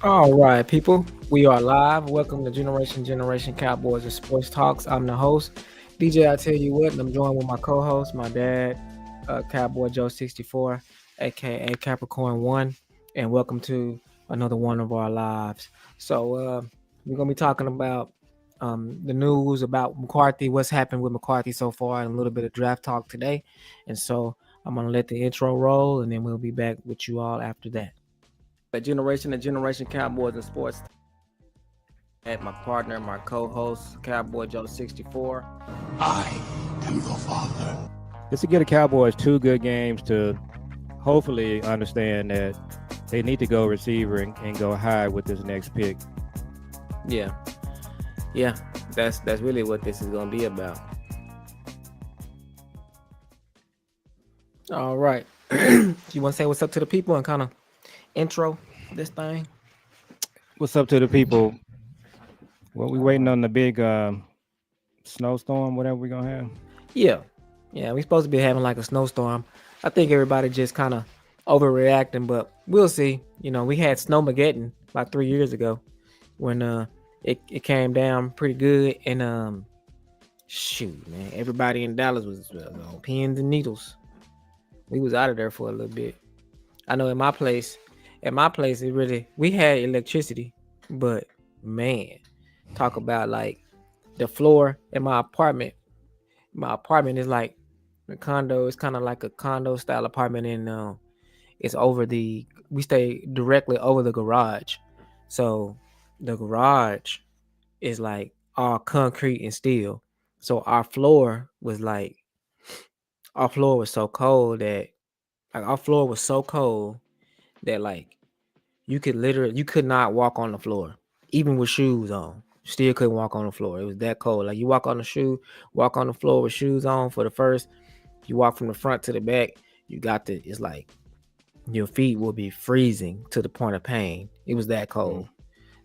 All right, people, we are live. Welcome to Generation Cowboys and Sports Talks. I'm the host, DJ. I tell you what, and I'm joined with my co-host, my dad, Cowboy Joe 64, aka Capricorn One, and welcome to another one of our lives. So we're gonna be talking about the news about McCarthy, what's happened with McCarthy so far, and a little bit of draft talk today. And so I'm gonna let the intro roll, and then we'll be back with you all after that. Generation Cowboys and Sports. At my partner, my co-host, Cowboy Joe 64. I am your father. Just to get the Cowboys two good games to hopefully understand that they need to go receiver and go high with this next pick. Yeah, yeah, that's really what this is gonna be about. All right, you want to say what's up to the people and kind of intro this thing? What's up to the people? Well, we waiting on the big snowstorm, whatever we're gonna have. Yeah, yeah, we supposed to be having like a snowstorm. I think everybody just kind of overreacting, but we'll see. We had Snowmageddon about 3 years ago when it came down pretty good, and shoot, man, everybody in Dallas was on pins and needles. We was out of there for a little bit. I know at my place, we had electricity, but man, talk about like the floor in my apartment. My apartment is like a condo. It's kind of like a condo style apartment, and it's we stay directly over the garage. So the garage is like all concrete and steel. So our floor was so cold that like our floor was so cold that like you could not walk on the floor, even with shoes on. Still couldn't walk on the floor. It was that cold. Like you walk on the floor with shoes on for the first. You walk from the front to the back. It's like your feet will be freezing to the point of pain. It was that cold.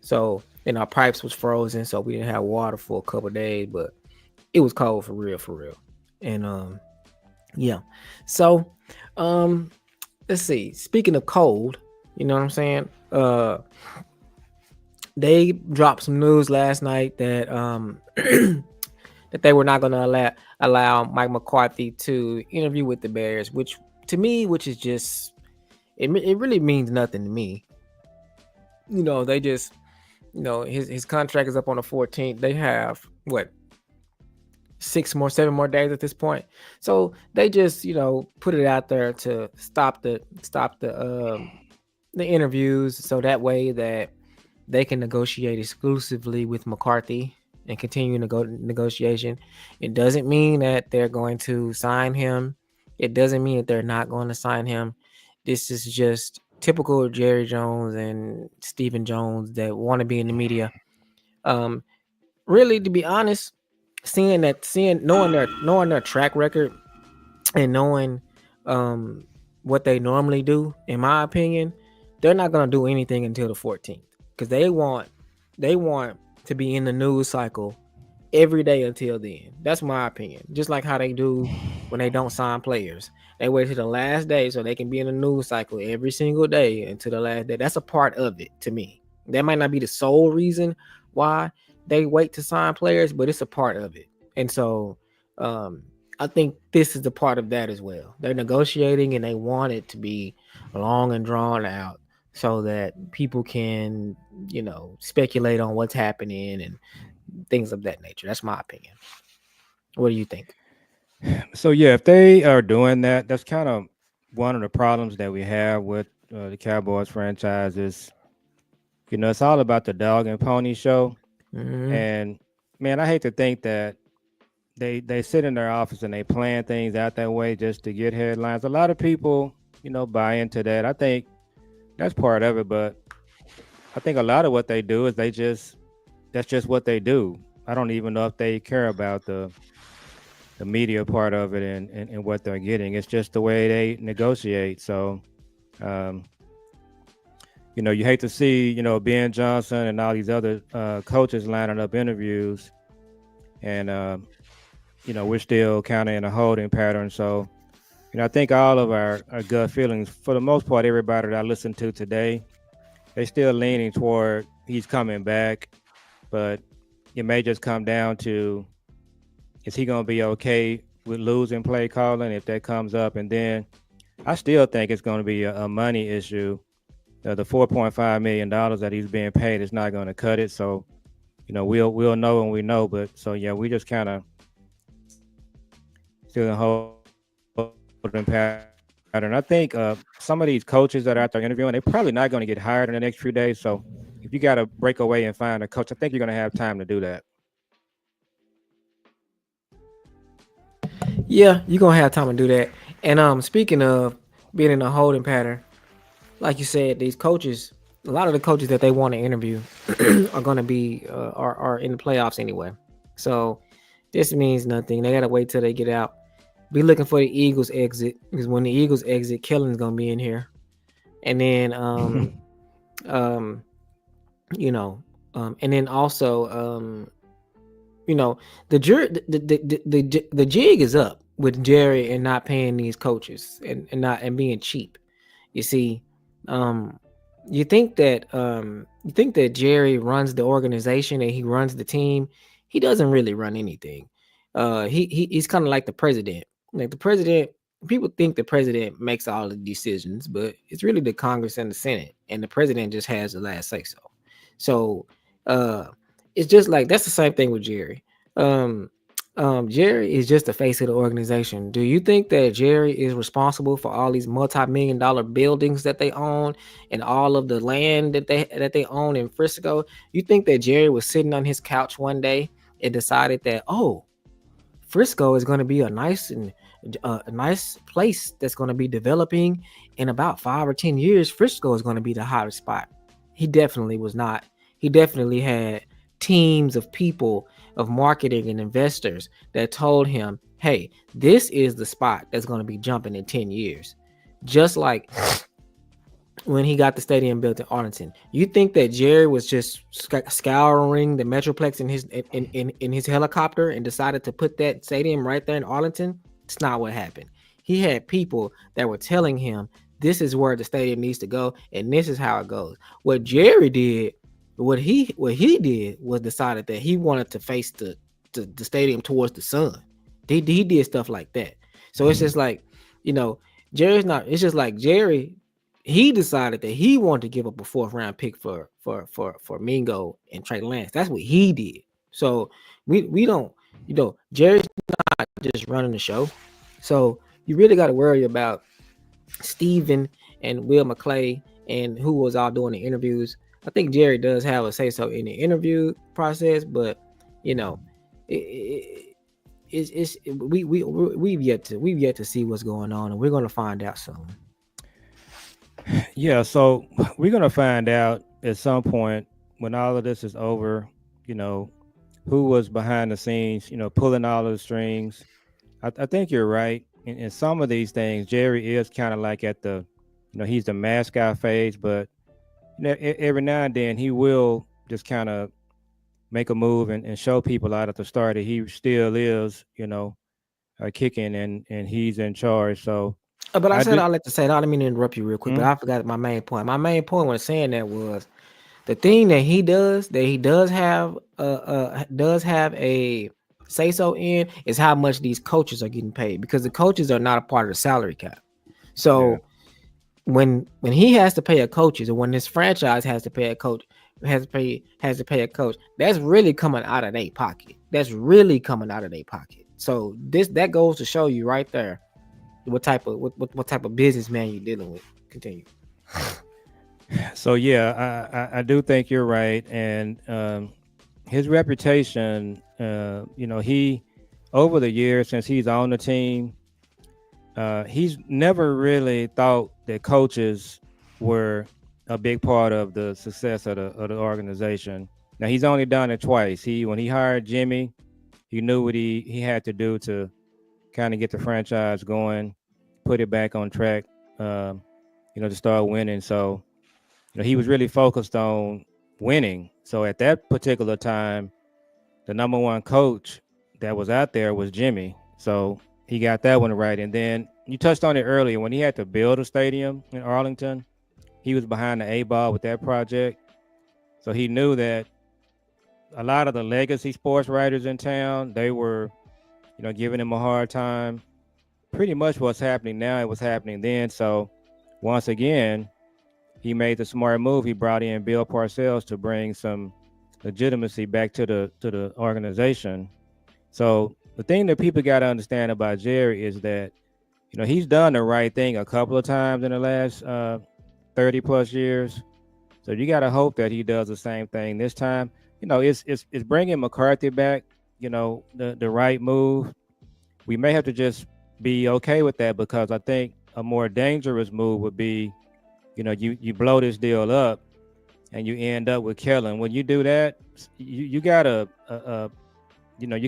So and our pipes was frozen, so we didn't have water for a couple of days. But it was cold for real, for real. And yeah. So let's see. Speaking of cold, you know what I'm saying? They dropped some news last night that that they were not going to allow Mike McCarthy to interview with the Bears, which is just it really means nothing to me. They just his contract is up on the 14th. They have what 7 more days at this point. So they just put it out there to stop the interviews, so that way that they can negotiate exclusively with McCarthy and continue negotiation. It doesn't mean that they're going to sign him. It doesn't mean that they're not going to sign him. This is just typical Jerry Jones and Stephen Jones that want to be in the media. Really, to be honest, knowing their track record and knowing what they normally do, in my opinion, they're not going to do anything until the 14th because they want to be in the news cycle every day until then. That's my opinion. Just like how they do when they don't sign players. They wait till the last day so they can be in the news cycle every single day until the last day. That's a part of it to me. That might not be the sole reason why they wait to sign players, but it's a part of it. And so I think this is the part of that as well. They're negotiating and they want it to be long and drawn out so that people can, speculate on what's happening and things of that nature. That's my opinion. What do you think? So yeah, if they are doing that, that's kind of one of the problems that we have with the Cowboys franchise. Is it's all about the dog and pony show. Mm-hmm. And man, I hate to think that they sit in their office and they plan things out that way just to get headlines. A lot of people, buy into that. I think that's part of it, but I think a lot of what they do is that's just what they do. I don't even know if they care about the media part of it and what they're getting. It's just the way they negotiate. So um, you hate to see, Ben Johnson and all these other coaches lining up interviews, and we're still kind of in a holding pattern. So, I think all of our gut feelings, for the most part, everybody that I listened to today, they still leaning toward he's coming back, but it may just come down to is he going to be okay with losing play calling if that comes up, and then I still think it's going to be a money issue. The $4.5 million that he's being paid is not going to cut it. So we'll know when we know. But so yeah, we just kind of still in holding pattern. I think some of these coaches that are out there interviewing, they're probably not going to get hired in the next few days. So if you got to break away and find a coach, I think you're going to have time to do that. Yeah, you're gonna have time to do that. And speaking of being in a holding pattern, like you said, these coaches, a lot of the coaches that they want to interview are gonna be are in the playoffs anyway. So this means nothing. They gotta wait till they get out. Be looking for the Eagles exit because when the Eagles exit, Kellen's gonna be in here, and then um you know and then also you know the jig is up with Jerry and not paying these coaches and not and being cheap. You see, um, you think that Jerry runs the organization and he runs the team. He doesn't really run anything. He's kind of like the president. Like the president, people think the president makes all the decisions, but it's really the Congress and the Senate, and the president just has the last say so. So uh, it's just like that's the same thing with Jerry. Um, Jerry is just the face of the organization. Do you think that Jerry is responsible for all these multi-million-dollar buildings that they own and all of the land that they own in Frisco? You think that Jerry was sitting on his couch one day and decided that, oh, Frisco is going to be a nice and a nice place that's going to be developing in about 5 or 10 years. Frisco is going to be the hottest spot. He definitely was not. He definitely had teams of people, of marketing and investors that told him, "Hey, this is the spot that's going to be jumping in 10 years." Just like when he got the stadium built in Arlington. You think that Jerry was just scouring the Metroplex in his helicopter and decided to put that stadium right there in Arlington? It's not what happened. He had people that were telling him this is where the stadium needs to go and this is how it goes. What Jerry did, what he did was decided that he wanted to face the stadium towards the sun. He did stuff like that. So it's just like, you know, Jerry's not. It's just like Jerry, he decided that he wanted to give up a fourth round pick for Mingo and Trey Lance. That's what he did. So we don't, Jerry's not just running the show. So you really got to worry about Steven and Will McClay and who was all doing the interviews. I think Jerry does have a say so in the interview process, but you know, we've yet to see what's going on, and we're going to find out soon. Yeah, so we're gonna find out at some point when all of this is over, you know, who was behind the scenes, pulling all of the strings. I think you're right. In some of these things, Jerry is kind of like at the, he's the mascot phase, but every now and then he will just kind of make a move and show people out at the start that he still is, kicking and he's in charge. So But I I said do. I like to say that. I didn't mean to interrupt you real quick, but Mm, I forgot my main point. My main point when saying that was the thing that he does have a say so in is how much these coaches are getting paid because the coaches are not a part of the salary cap. yeah. So when he has to pay a coaches or when this franchise has to pay a coach has to pay a coach, that's really coming out of their pocket. That's really coming out of their pocket. So that goes to show you right there what type of businessman you're dealing with. Continue. So yeah, I do think you're right, and his reputation, he over the years since he's on the team, he's never really thought that coaches were a big part of the success of the organization. Now he's only done it twice. When he hired Jimmy, he knew what he had to do to kind of get the franchise going, put it back on track, um, to start winning. So he was really focused on winning. So at that particular time, the number one coach that was out there was Jimmy. So he got that one right. And then you touched on it earlier when he had to build a stadium in Arlington. he was behind the 8 ball with that project. So he knew that a lot of the legacy sports writers in town, they were, giving him a hard time. Pretty much what's happening now, it was happening then. So once again, he made the smart move. He brought in Bill Parcells to bring some legitimacy back to the organization. So the thing that people got to understand about Jerry is that he's done the right thing a couple of times in the last 30 plus years. So you got to hope that he does the same thing this time. It's bringing McCarthy back. The right move. We may have to just be okay with that, because I think a more dangerous move would be, you blow this deal up and you end up with Kellen. When you do that, you got you're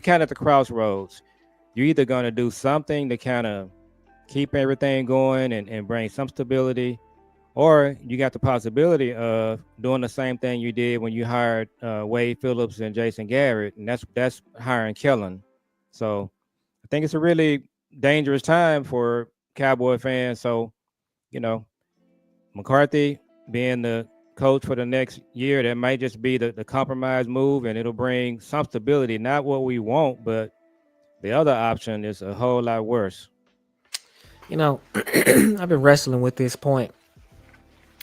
kind of at the crossroads. You're either going to do something to kind of keep everything going and bring some stability, or you got the possibility of doing the same thing you did when you hired Wade Phillips and Jason Garrett, and that's hiring Kellen. So I think it's a really dangerous time for Cowboy fans. So, you know, McCarthy being the coach for the next year, that might just be the compromise move, and it'll bring some stability. Not what we want, but the other option is a whole lot worse. I've been wrestling with this point.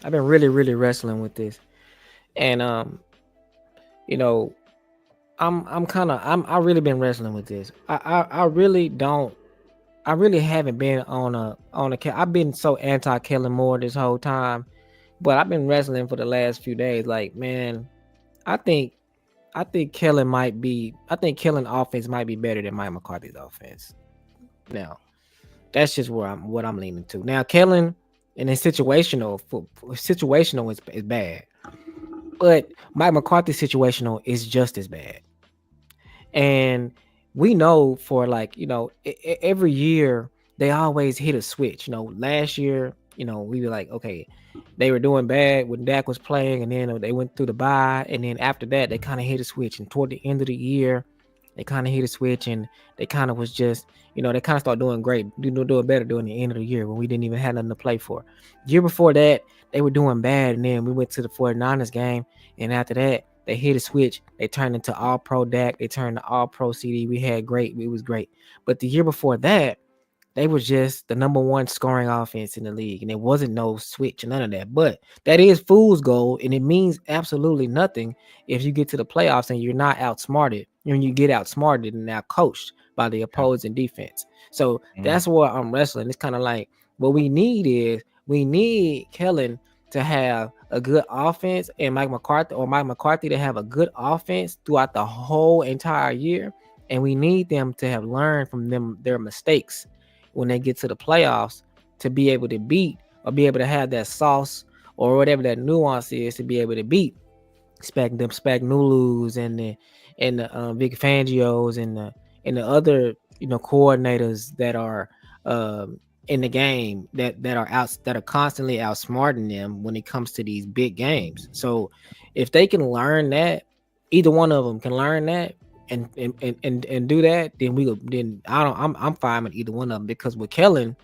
I've been really, really wrestling with this, and you know, I really been wrestling with this. I really don't. I really haven't been on a. I've been so anti Kellen Moore this whole time, but I've been wrestling for the last few days. Like, man, I think I think Kellen might be. I think Kellen offense might be better than Mike McCarthy's offense. Now, that's just what I'm leaning to. Now, Kellen and his situational is bad, but Mike McCarthy's situational is just as bad. And we know for every year they always hit a switch. Last year, we were like, okay, they were doing bad when Dak was playing, and then they went through the bye, and then after that they kind of hit a switch, and toward the end of the year they kind of hit a switch, and they kind of was just, they kind of started doing great, doing better during the end of the year when we didn't even have nothing to play for. The year before that they were doing bad, and then we went to the 49ers game, and after that they hit a switch. They turned into all pro Dak. They turned to all pro CD. It was great. But the year before that, they were just the number one scoring offense in the league, and it wasn't no switch or none of that. But that is fool's gold, and it means absolutely nothing if you get to the playoffs and you're not outsmarted. When you get outsmarted and now coached by the opposing defense. So that's where I'm wrestling. It's kind of like what we need Kellen to have a good offense, and Mike McCarthy to have a good offense throughout the whole entire year. And we need them to have learned from their mistakes when they get to the playoffs, to be able to beat, or be able to have that sauce or whatever that nuance is, to be able to beat Spagnulus and the Vic Fangios and the other coordinators that are in the game that are constantly outsmarting them when it comes to these big games. So if they can learn that, either one of them can learn that and do that, then I'm fine with either one of them. Because with Kellen,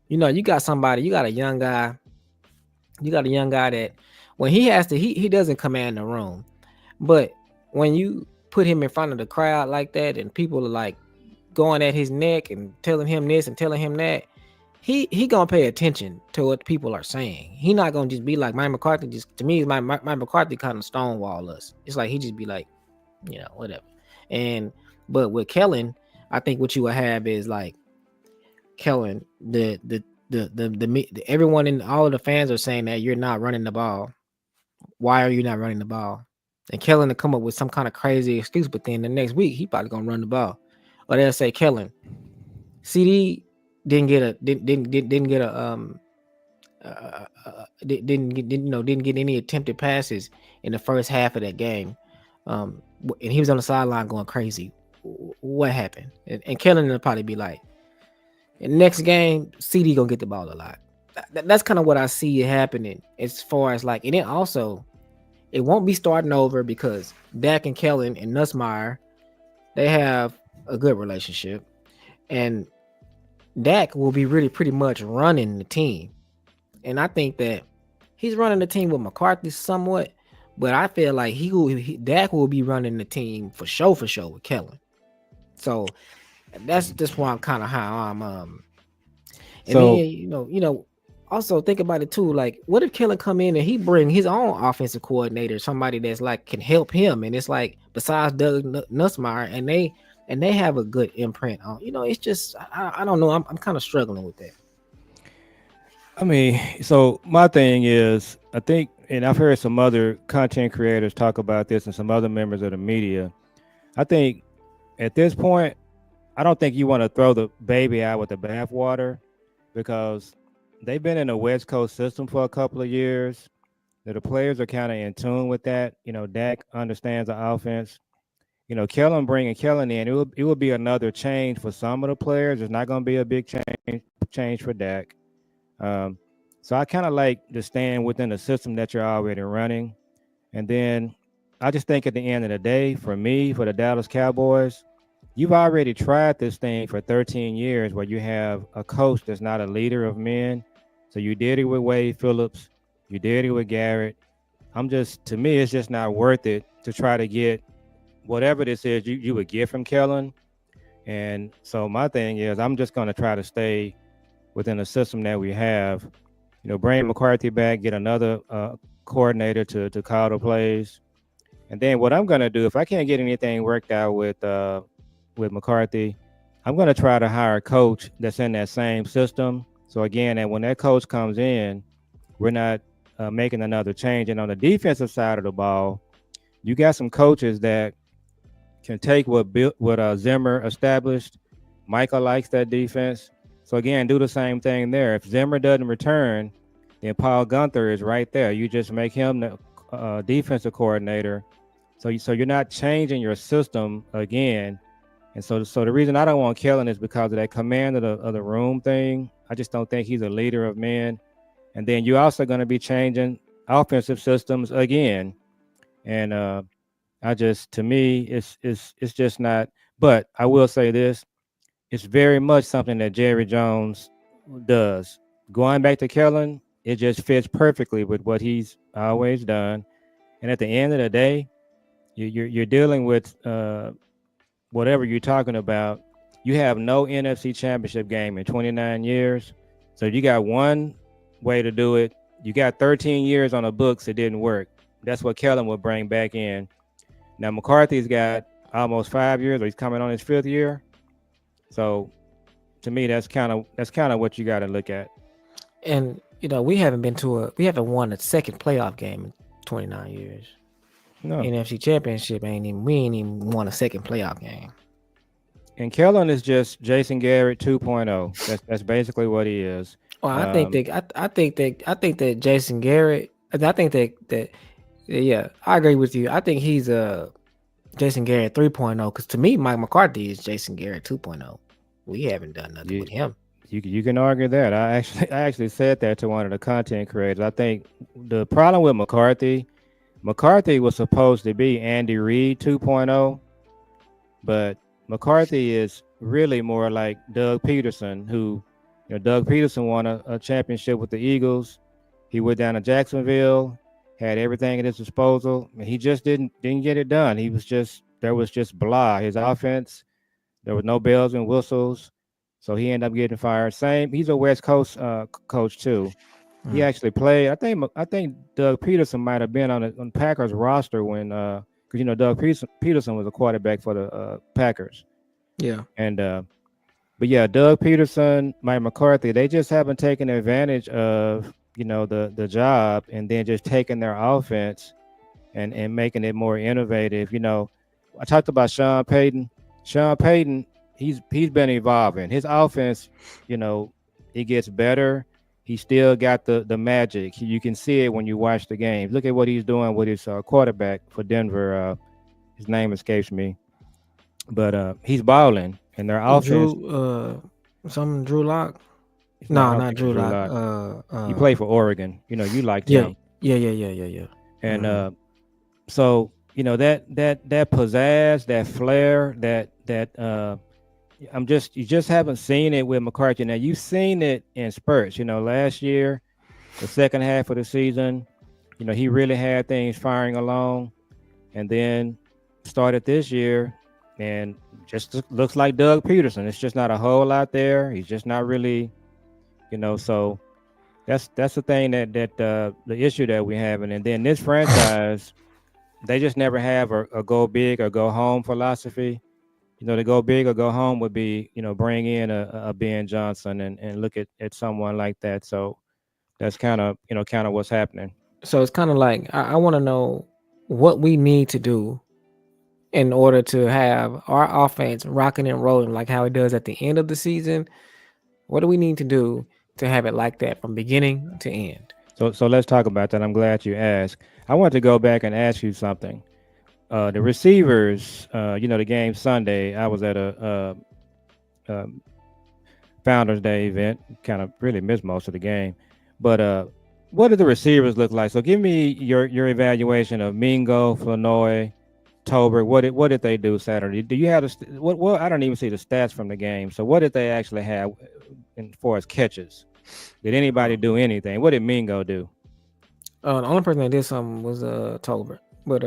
you got a young guy, that when he has to, he doesn't command the room, but when you put him in front of the crowd like that, and people are like going at his neck and telling him this and telling him that, he gonna pay attention to what people are saying. He not gonna just be like Mike McCarthy. Just to me, Mike McCarthy kind of stonewall us. It's like he just be like, whatever. But with Kellen, I think what you will have is like Kellen, everyone in all of the fans are saying that you're not running the ball. Why are you not running the ball? And Kellen to come up with some kind of crazy excuse, but then the next week he probably gonna run the ball. Or they'll say, Kellen, CD didn't get any attempted passes in the first half of that game, and he was on the sideline going crazy. What happened? And Kellen will probably be like, in the next game, CD gonna get the ball a lot. That's kind of what I see happening, as far as like, and then also it won't be starting over, because Dak and Kellen and Nussmeier, they have a good relationship, and Dak will be really pretty much running the team. And I think that He's running the team with McCarthy somewhat, but I feel like Dak will be running the team for sure with Kellen. So that's just why I'm kind of how I'm and then So also think about it too. Like, what if Kellen come in and he bring his own offensive coordinator, somebody that's like can help him, and it's like besides Doug Nussmeier, and they have a good imprint on. It's just I don't know. I'm kind of struggling with that. I mean, so my thing is, I think, and I've heard some other content creators talk about this and some other members of the media. I think at this point, I don't think you want to throw the baby out with the bathwater because they've been in a West Coast system for a couple of years. The players are kind of in tune with that. Dak understands the offense. Kellen bringing Kellen in, it will be another change for some of the players. It's not going to be a big change for Dak. Um, so I kind of like to stand within the system that you're already running. And then I just think at the end of the day, for me, for the Dallas Cowboys, you've already tried this thing for 13 years where you have a coach that's not a leader of men. So you did it with Wade Phillips, you did it with Garrett. To me, it's just not worth it to try to get whatever this is you would get from Kellen. And so my thing is, I'm just going to try to stay within the system that we have. Bring McCarthy back, get another coordinator to call the plays. And then what I'm going to do, if I can't get anything worked out with McCarthy, I'm going to try to hire a coach that's in that same system. So again, and when that coach comes in, we're not making another change. And on the defensive side of the ball, you got some coaches that can take what Zimmer established. Michael likes that defense. So again, do the same thing there. If Zimmer doesn't return, then Paul Gunther is right there. You just make him the defensive coordinator. So you're not changing your system again. And so the reason I don't want Kellen is because of that command of the room thing. I just don't think he's a leader of men. And then you're also going to be changing offensive systems again. And to me, it's just not. But I will say this: it's very much something that Jerry Jones does. Going back to Kellen, it just fits perfectly with what he's always done. And at the end of the day, you're dealing with whatever you're talking about. You have no NFC Championship game in 29 years, so you got one way to do it. You got 13 years on the books. It didn't work. That's what Kellen will bring back in. Now McCarthy's got almost 5 years, or he's coming on his 5th year. So to me, that's kind of what you got to look at. And we haven't won a second playoff game in 29 years. No. NFC Championship we ain't even won a second playoff game. And Kellen is just Jason Garrett 2.0. That's basically what he is. Well, I think that Jason Garrett. I think that yeah, I agree with you. I think he's Jason Garrett 3.0 because to me, Mike McCarthy is Jason Garrett 2.0. We haven't done nothing with him. You can argue that. I actually said that to one of the content creators. I think the problem with McCarthy was supposed to be Andy Reid 2.0, but McCarthy is really more like Doug Peterson, who, Doug Peterson won a championship with the Eagles. He went down to Jacksonville, had everything at his disposal, and he just didn't get it done. There was just blah. His offense, there was no bells and whistles, so he ended up getting fired. He's a West Coast coach too. He actually played. I think Doug Peterson might have been on Packers roster when because Doug Peterson was a quarterback for the Packers. Yeah. And but yeah, Doug Peterson, Mike McCarthy, they just haven't taken advantage of the job and then just taking their offense and making it more innovative. I talked about Sean Payton. Sean Payton, he's been evolving. His offense, it gets better. He still got the magic. You can see it when you watch the games. Look at what he's doing with his quarterback for Denver. His name escapes me, but he's balling. And their offense. Drew Lock. No, not Drew Lock. He played for Oregon. You liked him. Yeah. And so that pizzazz, that flair, that you just haven't seen it with McCarthy. Now you've seen it in spurts. Last year the second half of the season, he really had things firing along, and then started this year and just looks like Doug Peterson. It's just not a whole lot there. He's just not really, so that's the thing that the issue that we're having. And then this franchise, they just never have a go big or go home philosophy. The go big or go home would be, bring in a Ben Johnson and look at someone like that. So that's kind of what's happening. So it's kind of like I want to know what we need to do in order to have our offense rocking and rolling like how it does at the end of the season. What do we need to do to have it like that from beginning to end? So let's talk about that. I'm glad you asked. I want to go back and ask you something. The receivers, the game Sunday, I was at a Founders Day event. Kind of really missed most of the game, but what did the receivers look like? So give me your evaluation of Mingo, Flanoy, Tober. What did they do Saturday? Do you have what? I don't even see the stats from the game. So what did they actually have as far as catches? Did anybody do anything? What did Mingo do? The only person that did something was Tolbert, but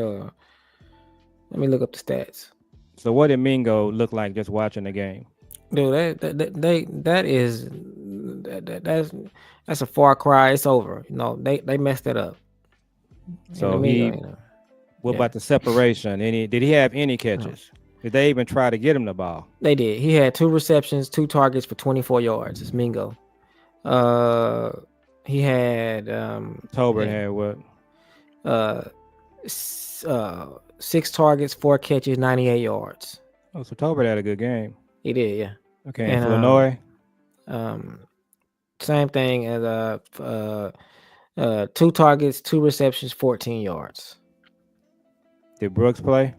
let me look up the stats. So what did Mingo look like just watching the game? Dude, that's a far cry. It's over. They messed it up. So what Yeah. about the separation? Did he have any catches? Did they even try to get him the ball? They did. He had 2 receptions, 2 targets for 24 yards. It's Mingo. He had Tolbert had what? 6 targets, 4 catches, 98 yards. Oh, so Tolbert had a good game. He did, yeah. Okay, and Flanoy? Same thing as 2 targets, 2 receptions, 14 yards. Did Brooks play?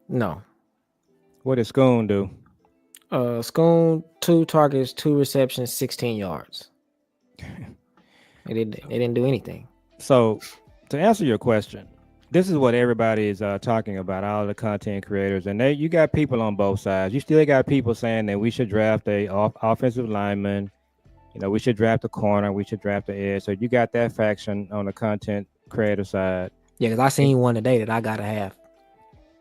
No. What did Schoon do? Schoon, 2 targets, 2 receptions, 16 yards. They didn't do anything. So, to answer your question, this is what everybody is talking about, all the content creators, and you got people on both sides. You still got people saying that we should draft a offensive lineman, we should draft a corner, we should draft the edge. So you got that faction on the content creator side. Yeah, because I seen one today that I gotta have.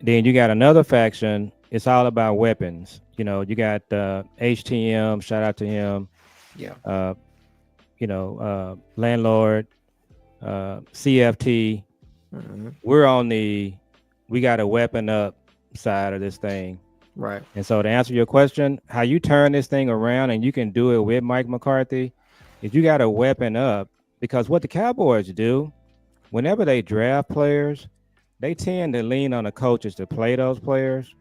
Then you got another faction. It's all about weapons. You got HTM. Shout out to him. Yeah. Landlord, CFT. Mm-hmm. We're on we got a weapon up side of this thing. Right. And so to answer your question, how you turn this thing around, and you can do it with Mike McCarthy, is you got a weapon up, because what the Cowboys do, whenever they draft players, they tend to lean on the coaches to play those players.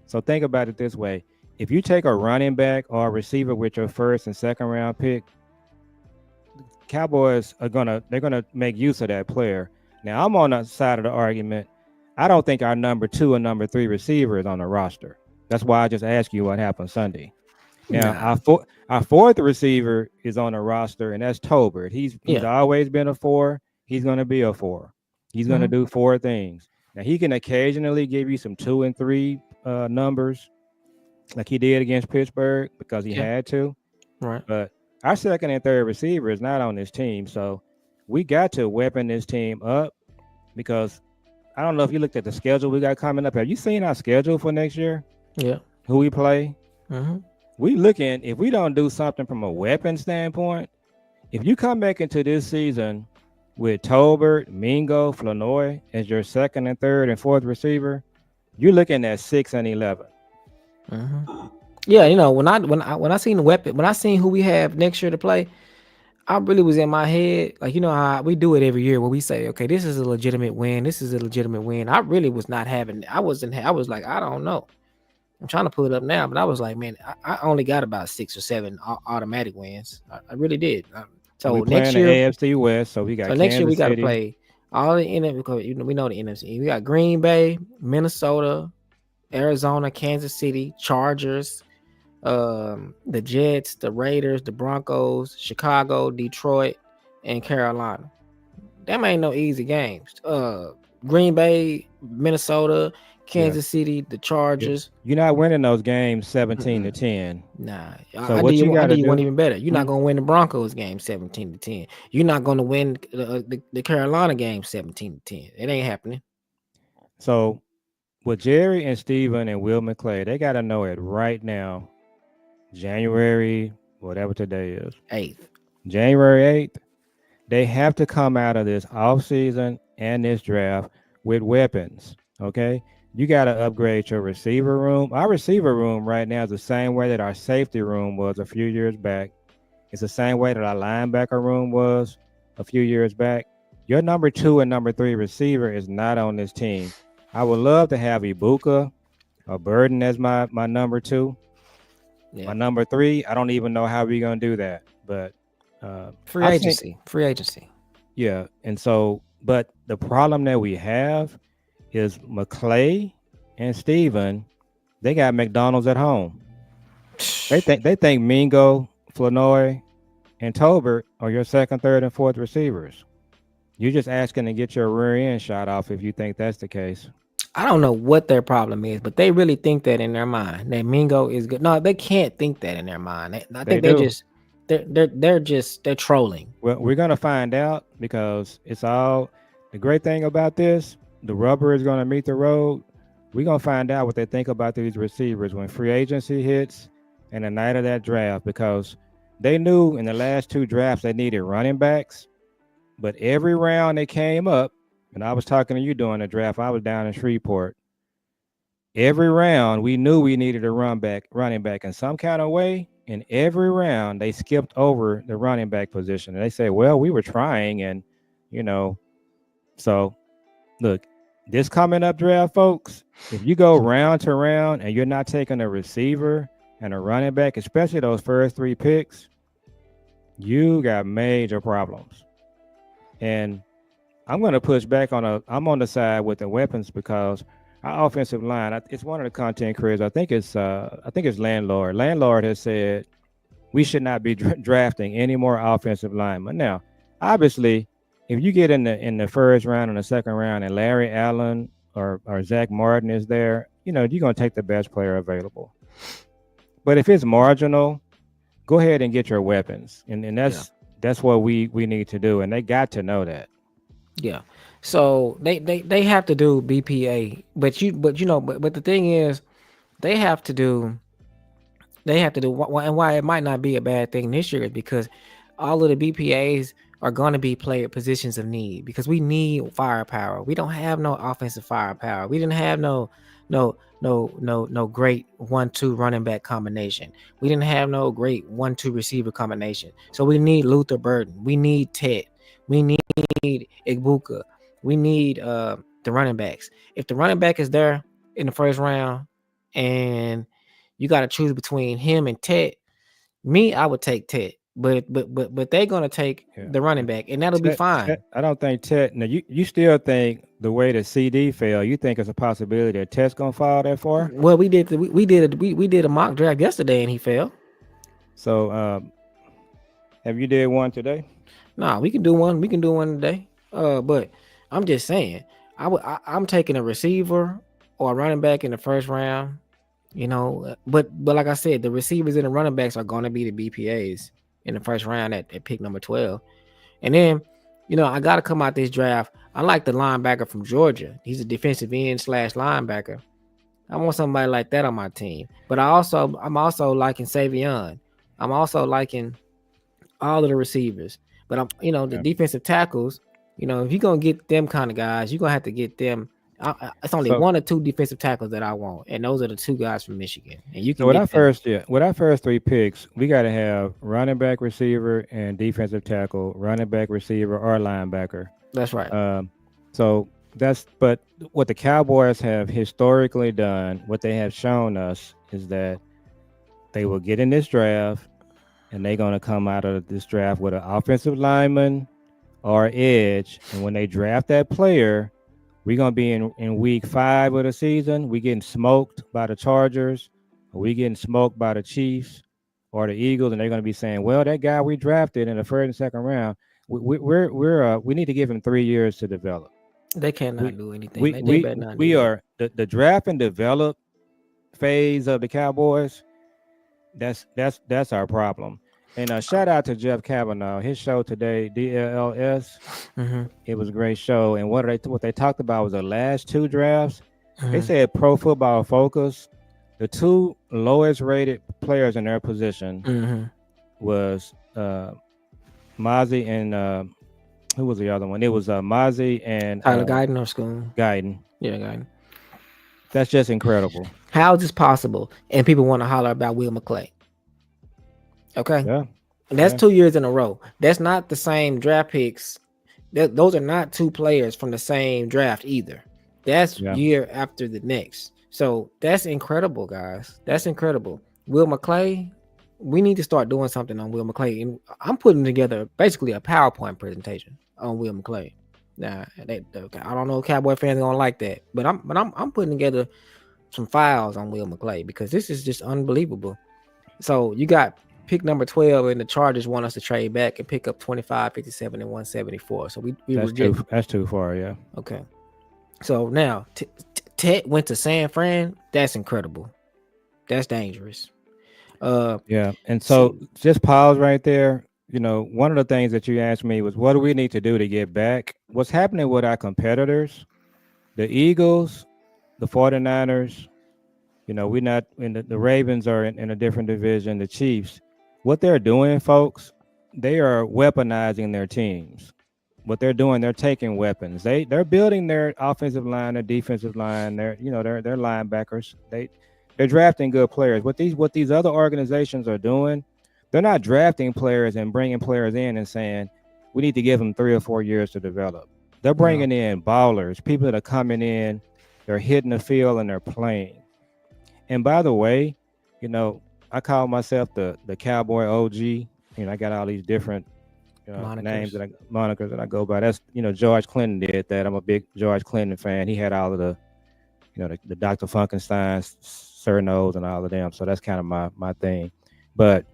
So think about it this way. If you take a running back or a receiver with your first and second round pick, Cowboys they're gonna make use of that player. Now, I'm on the side of the argument. I don't think our number 2 and number 3 receiver is on the roster. That's why I just asked you what happened Sunday. Now, our fourth receiver is on the roster, and that's Tolbert. He's always been a 4. He's going to be a 4. He's going to do 4 things. Now, he can occasionally give you some 2 and 3 numbers, like he did against Pittsburgh, because he had to. Right. But our second and third receiver is not on this team, so we got to weapon this team up, because I don't know if you looked at the schedule we got coming up. Have you seen our schedule for next year? Yeah. Who we play? Mm-hmm. We looking, if we don't do something from a weapon standpoint, if you come back into this season with Tolbert, Mingo, Flanoy as your second and third and fourth receiver, you're looking at 6 and 11. Mm-hmm. Yeah, when I seen the weapon, when I seen who we have next year to play, I really was in my head, like, how we do it every year where we say, okay, this is a legitimate win. This is a legitimate win. I really was not having, I was like, I don't know. I'm trying to pull it up now, but I was like, man, I only got about 6 or 7 automatic wins. I really did. So we next year, the AFC West, so we got. So next year we got to City. play all the NFC, because we know the NFC. We got Green Bay, Minnesota, Arizona, Kansas City, Chargers, the Jets, the Raiders, the Broncos, Chicago, Detroit, and Carolina. Them ain't no easy games. Green Bay, Minnesota, Yeah. Kansas City, the Chargers. You're not winning those games 17 to Mm-mm. 10. Nah, So I do what you you. I got do to you one do? even better. You're Hmm? not gonna win the Broncos game 17-10. You're not gonna win the Carolina game 17-10. It ain't happening. So with Jerry and Steven and Will McClay, they got to know it right now, January, whatever today is, Eighth. January 8th. They have to come out of this offseason and this draft with weapons. Okay. You got to upgrade your receiver room. Our receiver room right now is the same way that our safety room was a few years back. It's the same way that our linebacker room was a few years back. Your number 2 and number 3 receiver is not on this team. I would love to have Ibuka or Burden as my number 2. My Yeah. number 3, I don't even know how we're gonna do that. But Free I've seen, agency. Free agency. yeah. And so, but the problem that we have is McClay and Steven, they got McDonald's at home. They think Mingo, Flanoy, and Tolbert are your second, third, and fourth receivers. You're just asking to get your rear end shot off if you think that's the case. I don't know what their problem is, but they really think that in their mind that Mingo is good. No, they can't think that in their mind. I They think they do. just they're trolling. Well, we're gonna find out because it's all the great thing about this. The rubber is gonna meet the road. We're gonna find out what they think about these receivers when free agency hits and the night of that draft because they knew in the last 2 drafts they needed running backs, but every round they came up, and I was talking to you during the draft. I was down in Shreveport. Every round we knew we needed a running back in some kind of way. In every round, they skipped over the running back position. And they say, well, we were trying. And, you know, so look, this coming up draft, folks, if you go round to round and you're not taking a receiver and a running back, especially those first 3 picks, you got major problems. And I'm going to push back I'm on the side with the weapons because our offensive line, it's one of the content creators. I think it's Landlord. Landlord has said we should not be drafting any more offensive linemen. Now, obviously, if you get in the first round and the second round, and Larry Allen or Zach Martin is there, you're gonna take the best player available. But if it's marginal, go ahead and get your weapons, and that's what we need to do, and they got to know that. Yeah. So they have to do BPA, but the thing is they have to do and why it might not be a bad thing this year is because all of the BPAs are going to be player positions of need because we need firepower. We don't have no offensive firepower. We didn't have no great 1-2 running back combination. We didn't have no great 1-2 receiver combination. So we need Luther Burden. We need Ted. We need Igbuka. We need the running backs. If the running back is there in the first round and you got to choose between him and Ted, I would take Ted. But they're gonna take the running back, and that'll be fine. I don't think Ted. Now you still think the way the CD fell, you think it's a possibility that Ted's gonna fall that far? Well, we did a mock draft yesterday, and he fell. So have you did one today? Nah, we can do one. We can do one today. But I'm just saying, I'm taking a receiver or a running back in the first round. But like I said, the receivers and the running backs are going to be the BPAs in the first round at pick number 12. And then, I got to come out this draft. I like the linebacker from Georgia. He's a defensive end / linebacker. I want somebody like that on my team. But I'm also liking Savion. I'm also liking all of the receivers. But the defensive tackles, if you're going to get them kind of guys, you're going to have to get them. It's only 1 or 2 defensive tackles that I want, and those are the 2 guys from Michigan. And you can with get them. With our first 3 picks, we got to have running back, receiver, and defensive tackle, running back, receiver, or linebacker. That's right. But what the Cowboys have historically done, what they have shown us is that they will get in this draft, and they're going to come out of this draft with an offensive lineman or edge, and when they draft that player, we're going to be in week 5 of the season. We getting smoked by the Chargers, or we getting smoked by the Chiefs or the Eagles, and they're going to be saying, well, that guy we drafted in the first and second round, we need to give him 3 years to develop. They cannot We do anything. we They we better not do we that. are the draft and develop phase of the Cowboys. That's our problem. And shout out to Jeff Kavanaugh. His show today, DLS. Mm-hmm. It was a great show. And what they talked about was the last two drafts. They Mm-hmm. said Pro Football Focus, the two lowest rated players in their position Mm-hmm. was Mozzie and who was the other one? It was Mozzie and Tyler Guyton or school. Guyton. Yeah, Guyton. That's just incredible. How is this possible? And people want to holler about Will McClay. Okay. Yeah. And that's Yeah. 2 years in a row. That's not the same draft picks. Those are not two players from the same draft either. That's Yeah. year after the next. So that's incredible, guys. That's incredible. Will McClay, we need to start doing something on Will McClay. And I'm putting together basically a PowerPoint presentation on Will McClay. Now, I don't know if Cowboy fans are gonna like that, but I'm putting together some files on Will McClay because this is just unbelievable. So you got pick number 12, and the Chargers want us to trade back and pick up 25, 57, and 174. So we reject. That's too far. Yeah. Okay. So now Ted went to San Fran. That's incredible. That's dangerous. Yeah. And so just pause right there. You know, one of the things that you asked me was, what do we need to do to get back? What's happening with our competitors, the Eagles, the 49ers, you know, we're not in the Ravens are in a different division, the Chiefs. What they're doing, folks, they are weaponizing their teams. What they're doing, they're taking weapons. They're building their offensive line, their defensive line, their linebackers. They're drafting good players. What these other organizations are doing, they're not drafting players and bringing players in and saying we need to give them 3 or 4 years to develop. They're bringing in ballers, people that are coming in, they're hitting the field and they're playing. And by the way, you know, I call myself the Cowboy OG. You know, I got all these different names monikers that I go by. That's, you know, George Clinton did that. I'm a big George Clinton fan. He had all of the, you know, the Dr. Funkenstein, Sir Nose, and all of them. So that's kind of my thing. But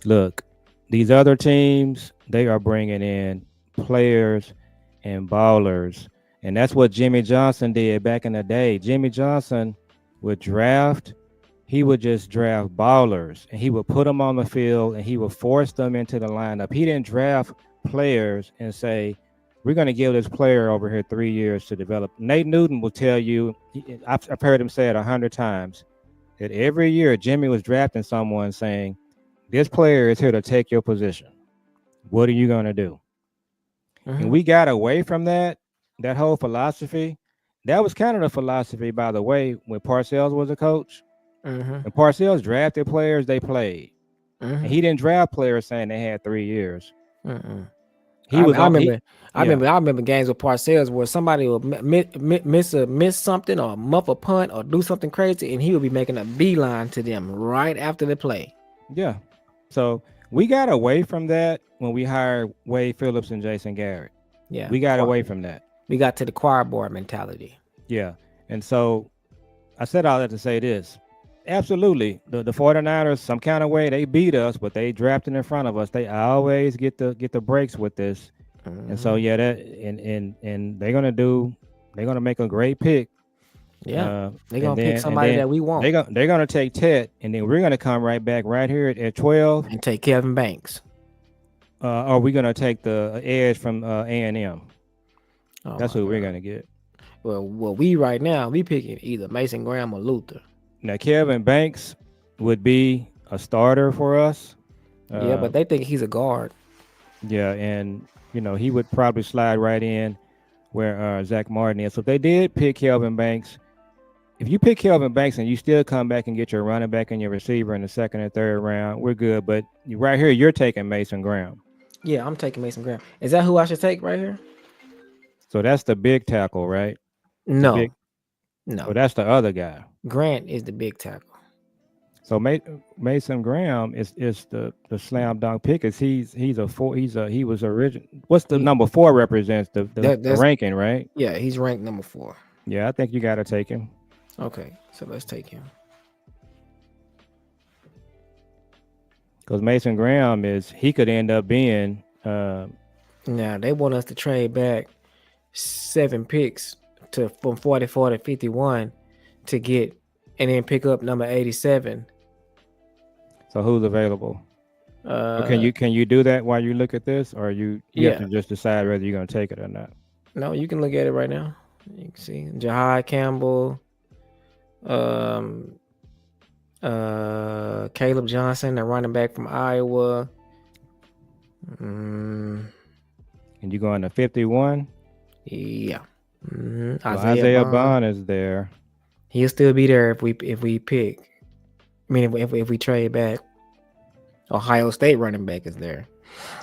look, these other teams, they are bringing in players and ballers. And that's what Jimmy Johnson did back in the day. Jimmy Johnson would he would just draft ballers and he would put them on the field and he would force them into the lineup. He didn't draft players and say, we're going to give this player over here 3 years to develop. Nate Newton will tell you, I've heard him say it 100 times, that every year Jimmy was drafting someone saying, this player is here to take your position. What are you going to do? Mm-hmm. And we got away from that whole philosophy. That was kind of the philosophy, by the way, when Parcells was a coach. Mm-hmm. When Parcells drafted players, they played. Mm-hmm. And he didn't draft players saying they had 3 years. Mm-mm. I remember games with Parcells where somebody will miss something or muff a punt or do something crazy, and he would be making a beeline to them right after the play. Yeah. So we got away from that when we hired Wade Phillips and Jason Garrett. Yeah. We got away from that. We got to the choir boy mentality. Yeah. And so I said all that to say this. Absolutely. The 49ers, some kind of way, they beat us, but they drafted in front of us. They always get the breaks with this. Mm-hmm. And so yeah, that and they're gonna make a great pick. Yeah. They're gonna pick somebody that we want. They're gonna take Ted, and then we're gonna come right back right here at 12 and take Kevin Banks. Or we're gonna take the edge from A&M. Oh, that's who we're gonna get. Well, we right now we picking either Mason Graham or Luther. Now Kevin Banks would be a starter for us. Yeah, but they think he's a guard. Yeah, and you know he would probably slide right in where Zach Martin is. So if they did pick Kelvin Banks, if you pick Kelvin Banks and you still come back and get your running back and your receiver in the second and third round, we're good. But right here, you're taking Mason Graham. Yeah, I'm taking Mason Graham. Is that who I should take right here? So that's the big tackle, right? No. So that's the other guy. Grant is the big tackle. So Mason Graham is the slam dunk pick. He was original. What's the number 4 represents the ranking, right? Yeah, he's ranked number 4. Yeah, I think you got to take him. Okay, so let's take him. Because Mason Graham he could end up being. Now they want us to trade back 7 picks from 44 to 51 to get, and then pick up number 87. So who's available? Or can Uh, you do that while you look at this, or you have yeah, to just decide whether you're gonna take it or not? no, you can look at it right now. You can see Jahai Campbell, um, Caleb Johnson, a running back from Iowa. And you go into 51. Yeah. Well, Isaiah Isaiah Bond. Bond is there. He'll still be there if we pick. I mean, if we trade back. Ohio State running back is there.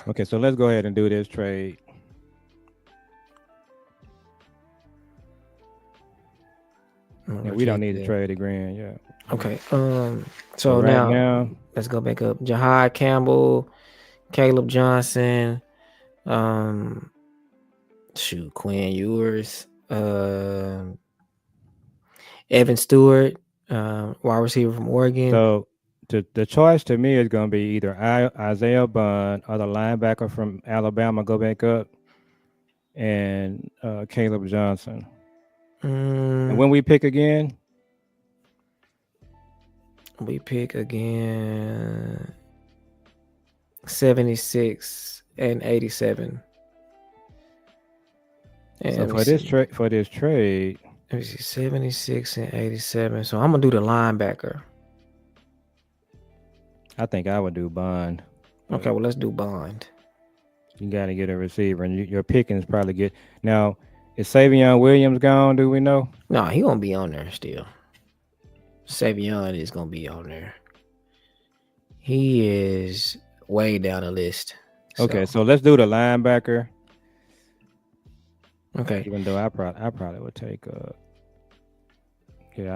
Okay, so let's go ahead and do this trade. Yeah, we don't need to trade again. Yeah. Okay. So right now let's go back up. Jahai Campbell, Caleb Johnson, Quinn Ewers, Evan Stewart, wide receiver from Oregon. So the choice to me is going to be either Isaiah Bond or the linebacker from Alabama, go back up, and Caleb Johnson. And when we pick again? We pick again 76 and 87. And so for this trade, let me see, 76 and 87. So I'm gonna do the linebacker. I think I would do Bond. Okay, well let's do Bond. You got to get a receiver, and your pickings probably get. Now, is Savion Williams gone? Do we know? No, he gonna be on there still. Savion is gonna be on there. He is way down the list. Okay, so let's do the linebacker. Okay. Even though I probably would take I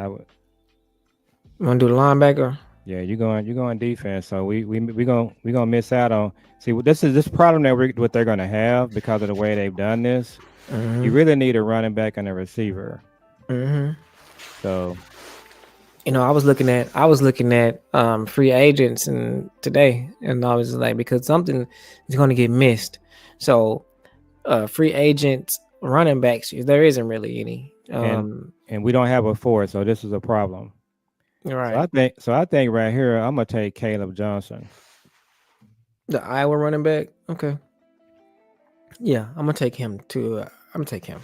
would. You wanna do the linebacker? Yeah, you're going defense. So we gonna miss out on. See, this problem that what they're gonna have because of the way they've done this. You really need a running back and a receiver. So, I was looking at free agents and today, and I was like, because something is going to get missed. So, free agents, running backs, there isn't really any. And we don't have a fourth, so this is a problem. Right. So I think right here I'm gonna take Caleb Johnson, the Iowa running back. Okay. Yeah, I'm gonna take him too. I'm gonna take him,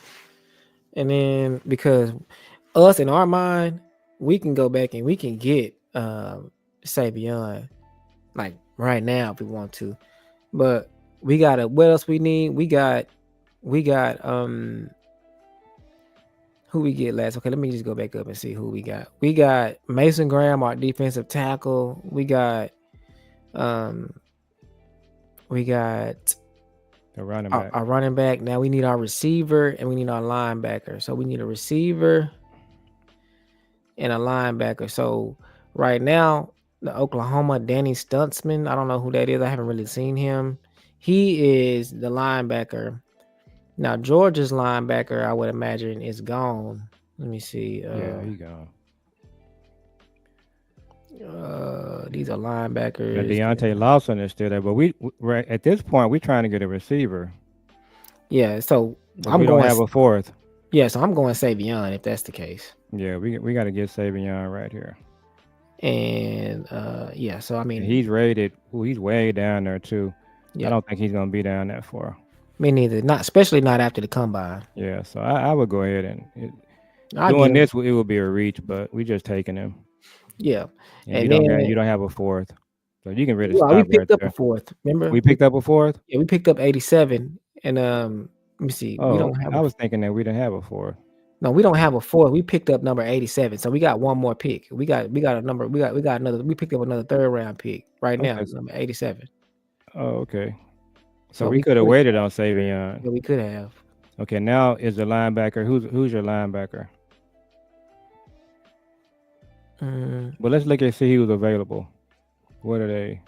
and then because us in our mind, we can go back and we can get Savion like right now if we want to, but we gotta. What else we need? We got who we get last? Okay, let me just go back up and see who we got. We got Mason Graham, our defensive tackle. We got a running back. Our running back. Now we need our receiver and we need our linebacker. So we need a receiver and a linebacker. So right now, the Oklahoma Danny Stutzman, I don't know who that is. I haven't really seen him. He is the linebacker. Now Georgia's linebacker, I would imagine, is gone. Let me see. Yeah, he gone. These are linebackers. And Deontay Lawson is still there, but we right at this point we're trying to get a receiver. Yeah, so we don't have a fourth. Yeah, so I'm going Savion if that's the case. Yeah, we got to get Savion right here. And yeah, so I mean, and he's rated. He's way down there too. Yeah. I don't think he's gonna be down that far. Me neither. Not especially not after the combine. Yeah, so I would go ahead and doing this. It would be a reach, but we just taking him. Yeah, and you don't have a fourth, so you can really. We picked up a fourth. Remember, we picked up a fourth. Yeah, we picked up 87, and let me see. Oh, we don't have. I was thinking that we didn't have a fourth. No, we don't have a fourth. We picked up number 87, so we got one more pick. We got a number. We got another. We picked up another third round pick right now. Number 87. Oh, okay. So we could have waited on Savion. Yeah, we could have. Okay, now is the linebacker. Who's your linebacker? Well, let's look and see who's available. What are they?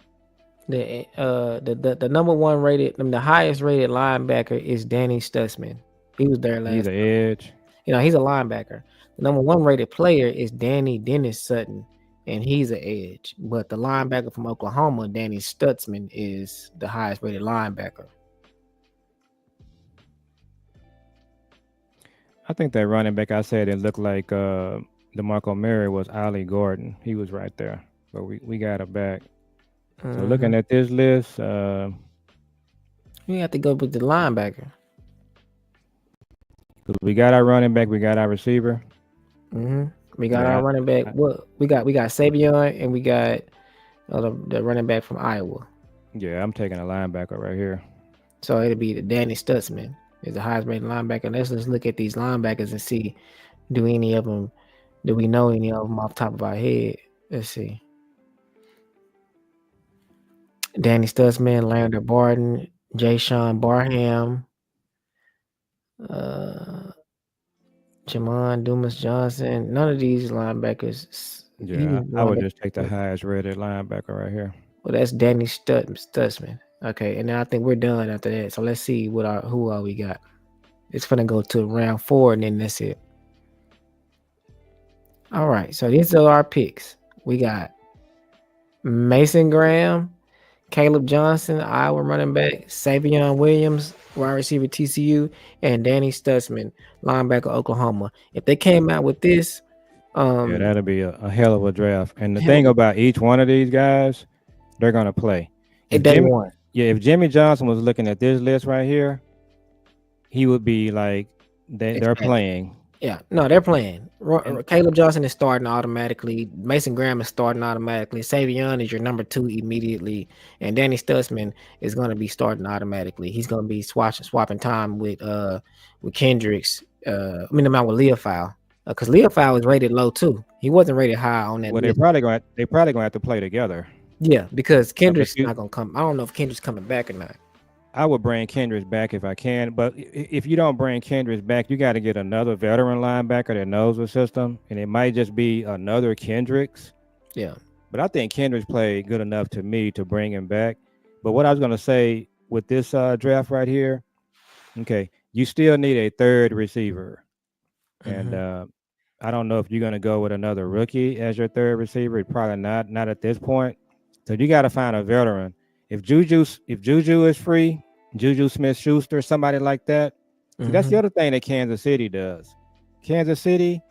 The number one rated, the highest rated linebacker is Danny Stutzman. He was there last. He's an edge. He's a linebacker. The number one rated player is Danny Dennis Sutton, and he's an edge. But the linebacker from Oklahoma, Danny Stutzman, is the highest rated linebacker. I think that running back I said it looked like DeMarco Murray was Ali Gordon. He was right there, but we got it back. So Mm-hmm. looking at this list, We have to go with the linebacker. 'cause we got our running back, we got our receiver. Mm-hmm. We got our Yeah, running back. What we got Savion and we got the running back from Iowa. yeah, I'm taking a linebacker right here. So it'll be the Danny Stutzman is the highest rated linebacker. Let's just look at these linebackers and see do any of them do we know any of them off the top of our head? Let's see. Danny Stutzman, Lander Barton, Jay Sean Barham, uh, Jamon Dumas Johnson. None of these linebackers. Yeah, Even the I one would that, just take the highest rated linebacker right here. well, that's Danny Stutzman. Okay, and then I think we're done after that. So let's see who all we got. It's gonna go to round 4, and then that's it. All right, so these are our picks. We got Mason Graham, Caleb Johnson, Iowa running back, Savion Williams, wide receiver TCU, and Danny Stutzman, linebacker Oklahoma. If they came out with this, Yeah, um, that'll be a hell of a draft. And the hell thing of about each one of these guys, they're gonna play. a If day Jimmy, one. yeah, if Jimmy Johnson was looking at this list right here, he would be like, they're Ecstatic. playing. Yeah, no, they're playing. And Caleb Johnson is starting automatically. Mason Graham is starting automatically. Savion is your number 2 immediately, and Danny Stutzman is going to be starting automatically. He's going to be swapping time with Kendricks. I'm out with Leofile because Leofile is rated low too. He wasn't rated high on that well, list. they probably gonna have to play together. Yeah, because But Kendricks not going to come. I don't know if Kendricks coming back or not. I would bring Kendricks back if I can. But if you don't bring Kendricks back, you got to get another veteran linebacker that knows the system, and it might just be another Kendricks. Yeah. But I think Kendricks played good enough to me to bring him back. But what I was gonna say with this draft right here, okay, you still need a third receiver, and Mm-hmm. I don't know if you're gonna go with another rookie as your third receiver. Probably not at this point. So you got to find a veteran. If Juju is free, Juju Smith-Schuster, somebody like that. See, that's the Mm-hmm. other thing that Kansas City does. Kansas City,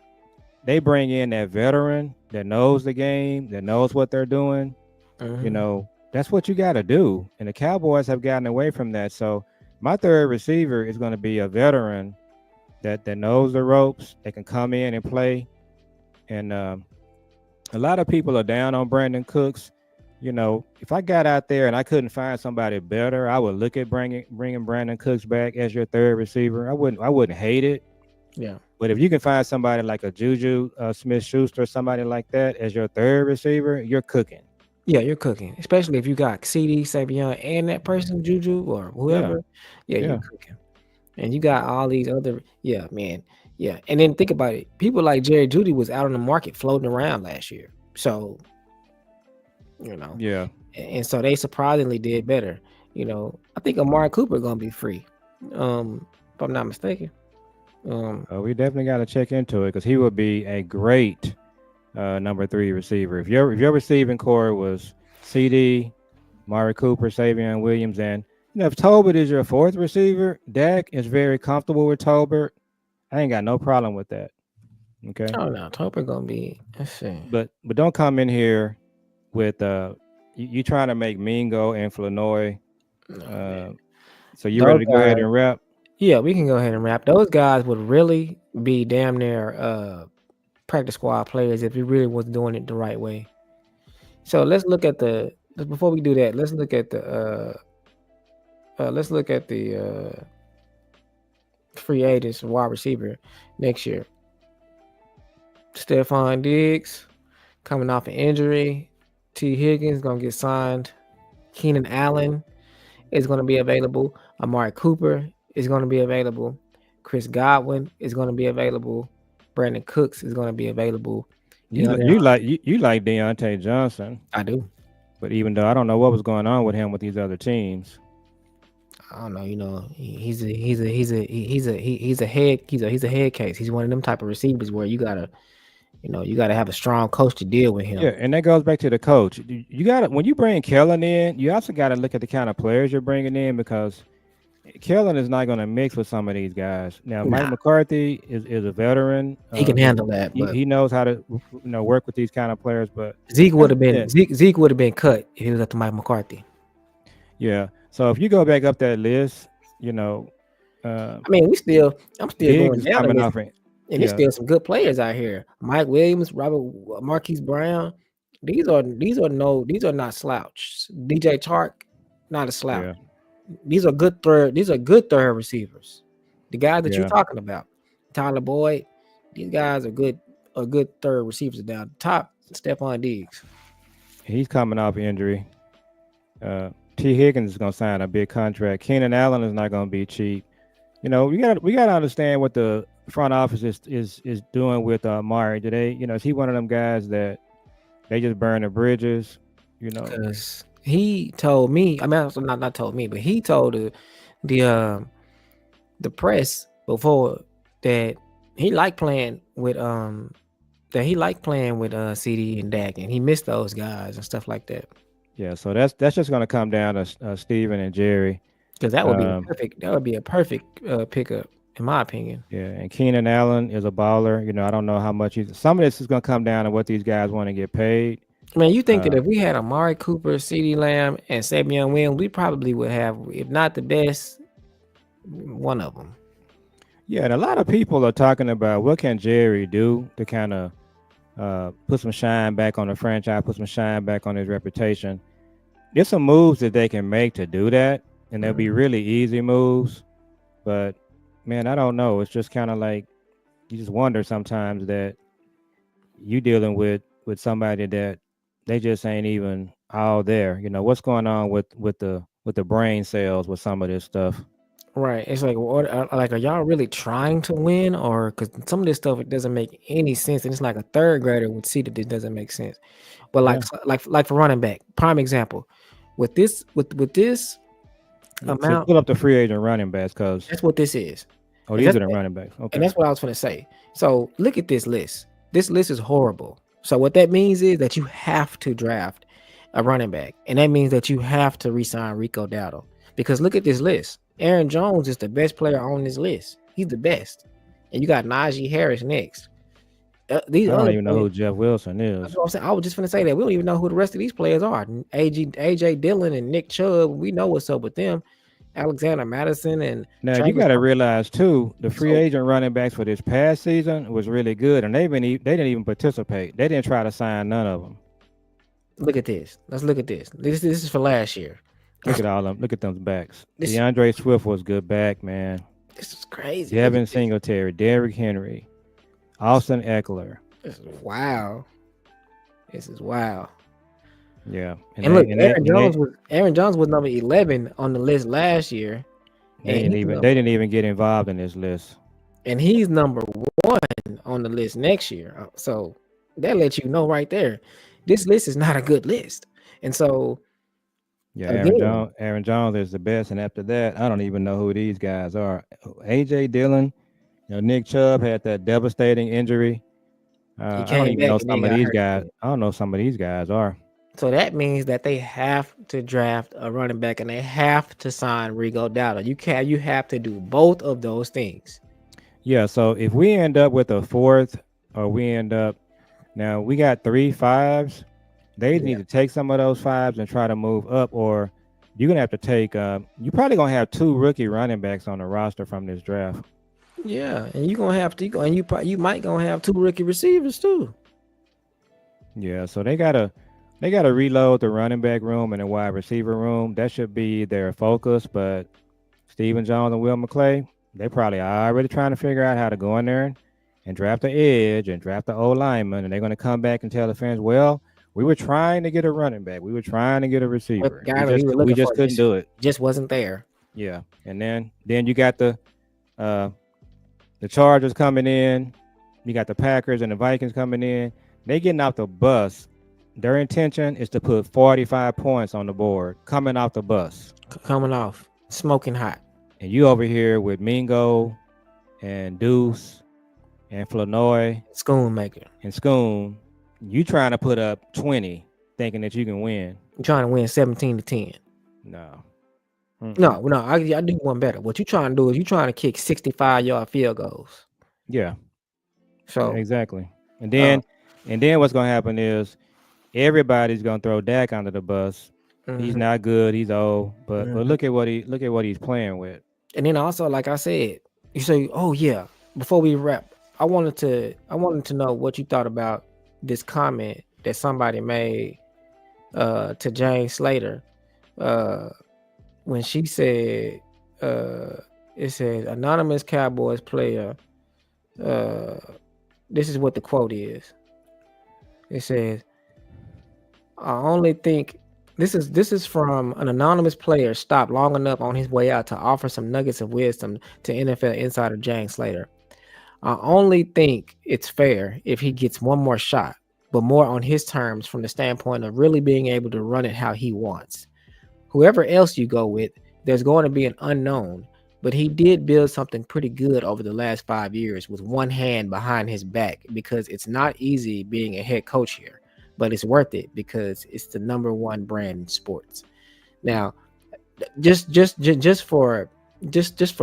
they bring in that veteran that knows the game, that knows what they're doing. You Mm-hmm. know, that's what you got to do. And the Cowboys have gotten away from that. So my third receiver is going to be a veteran that knows the ropes, that can come in and play. And a lot of people are down on Brandon Cooks. You know, if I got out there and I couldn't find somebody better, I would look at bringing Brandon Cooks back as your third receiver. I wouldn't hate it. Yeah. But if you can find somebody like a Juju Smith-Schuster, somebody like that as your third receiver, you're cooking. Yeah, you're cooking, especially if you got CD, Savion, and that person Juju or Yeah, whoever. Yeah, you're yeah, cooking, and you got all these other. Yeah, man. Yeah, and then think about it. People like Jerry Judy was out on the market floating around last year, so you know, yeah. and so they surprisingly did better. I think Amari Cooper gonna be free, if I'm not mistaken. We definitely got to check into it because he would be a great number 3 receiver. If your receiving core was CD, Mari Cooper, Savion Williams, and if Tolbert is your fourth receiver, Dak is very comfortable with Tolbert. I ain't got no problem with that. Okay, Oh no, Topper gonna be. Let's see. but don't come in here with you trying to make Mingo and Flanoy. No man, Uh, so you ready those to go ahead guys. and wrap? Yeah, we can go ahead and wrap. Those guys would really be damn near practice squad players if we really was doing it the right way. So before we do that, let's look at the free agents and wide receiver next year. Stephon Diggs coming off an injury. T. Higgins gonna get signed. Keenan Allen is gonna be available. Amari Cooper is gonna be available. Chris Godwin is gonna be available. Brandon Cooks is gonna be available. You li- DeAndre, you like Deontay Johnson, I do. but even though I don't know what was going on with him with these other teams. I don't know. He's a head case. He's one of them type of receivers where you gotta have a strong coach to deal with Yeah, him. and that goes back to the coach. You got to when you bring Kellen in, you also got to look at the kind of players you're bringing in because Kellen is not going to mix with some of these guys. Now, Mike Nah, McCarthy is a veteran. he can handle that, but He knows how to work with these kind of players. But Zeke would that's have been it. Zeke would have been cut if he was at the Mike McCarthy. Yeah. So if you go back up that list, you know, uh, I mean, I'm still Diggs going is down the coming list, off it. and there's Yeah. still some good players out here. Mike Williams, Marquise Brown. These are not slouch. DJ Chark, not a slouch. Yeah. These are good third receivers. The guys that you're Yeah. talking about, Tyler Boyd, these guys are good third receivers down the top. Stephon Diggs. He's coming off injury. T. Higgins is going to sign a big contract. Keenan Allen is not going to be cheap. You know, we got to understand what the front office is doing with Mari today. You know, is he one of them guys that they just burn the bridges? You know, Because he told me, I mean, not told me, but he told the the press before that he liked playing with CD and Dak, and he missed those guys and stuff like that. yeah. So that's just going to come down to Steven and Jerry. Because that would be a perfect pickup in my opinion. Yeah, and Keenan Allen is a baller. You know, I don't know how much some of this is going to come down to what these guys want to get paid. I mean, you think that if we had Amari Cooper, CeeDee Lamb, and Savion Williams, we probably would have, if not the best, one of them. Yeah, and a lot of people are talking about what can Jerry do to kind of put some shine back on the franchise, put some shine back on his reputation. There's some moves that they can make to do that, and they'll be really easy moves. But man, I don't know. It's just kind of like you just wonder sometimes that you dealing with somebody that they just ain't even all there. You know what's going on with the brain cells with some of this stuff. Right. It's like, are y'all really trying to win, or because some of this stuff it doesn't make any sense, and it's like a third grader would see that it doesn't make sense. But Yeah. like for running back, prime example, with this So amount, pull up the free agent running backs because that's what this is. oh, And these that's are the running backs. Okay. and that's what I was going to say. So look at this list. This list is horrible. So what that means is that you have to draft a running back, and that means that you have to re-sign Rico Dowdle. Because look at this list. Aaron Jones is the best player on this list. He's the best, and you got Najee Harris next. These I don't other even know who players, Jeff Wilson that's is. what I'm saying. I was just going to say that we don't even know who the rest of these players are. AJ Dillon and Nick Chubb. We know what's up with them. Alexander Madison and Now you Travis. got to realize too, the free So agent running backs for this past season was really good, and they didn't even participate. They didn't try to sign none of them. look at this. Let's look at this. This is for last year. Look at all them. Look at those backs. This DeAndre Swift was good back, man. this is crazy. Devin Singletary, Derrick Henry, Austin Eckler. This is wow. This is wow. Yeah, And look, Aaron Jones was number 11 on the list last year, they didn't even get involved in this list. and he's number 1 on the list next year. So that lets you know right there, this list is not a good list. And so Yeah, again, Aaron Jones is the best, and after that, I don't even know who these guys are. AJ Dillon, Nick Chubb had that devastating injury. he I don't came even know back and then some of got these hurt. guys. I don't know some of these guys are. So that means that they have to draft a running back and they have to sign Rico Dowdle. You have to do both of those things. Yeah, so if we end up with a fourth, or we end up now we got 3 5s. They need to take some of those 5s and try to move up, or you're gonna have to take. You're probably gonna have 2 rookie running backs on the roster from this draft. Yeah, and you're gonna have to, and you might gonna have 2 rookie receivers too. Yeah, so they gotta reload the running back room and the wide receiver room. That should be their focus. But Stephen Jones and Will McClay, they probably are already trying to figure out how to go in there and draft the edge and draft the old lineman, and they're gonna come back and tell the fans, well, we were trying to get a running back, we were trying to get a receiver, we just couldn't do it. Just wasn't there. Yeah, and then you got the Chargers coming in, you got the Packers and the Vikings coming in. They getting off the bus. Their intention is to put 45 points on the board coming off the bus. Coming off, smoking hot. And you over here with Mingo and Deuce and Flournoy Schoonmaker. and Schoon. You trying to put up 20 thinking that you can win. You're trying to win 17-10. No. No, I do one better. What you trying to do is you trying to kick 65-yard field goals. Yeah, yeah, So, exactly. And uh, then what's gonna happen is everybody's gonna throw Dak under the bus. He's mhm, not good. He's old, but mhm. look at what he's playing with. And then also, like I said, you say, "Oh yeah." Before we wrap, I wanted to know what you thought about this comment that somebody made to Jane Slater uh, when she said, uh, "It says anonymous Cowboys player." Uh, this is what the quote is. It says, "I only think." This is from an anonymous player stopped long enough on his way out to offer some nuggets of wisdom to NFL insider Jane Slater. I only think it's fair if he gets one more shot, but more on his terms from the standpoint of really being able to run it how he wants. Whoever else you go with, there's going to be an unknown, but he did build something pretty good over the last 5 years with one hand behind his back because it's not easy being a head coach here, but it's worth it because it's the number one brand in sports. Now, just for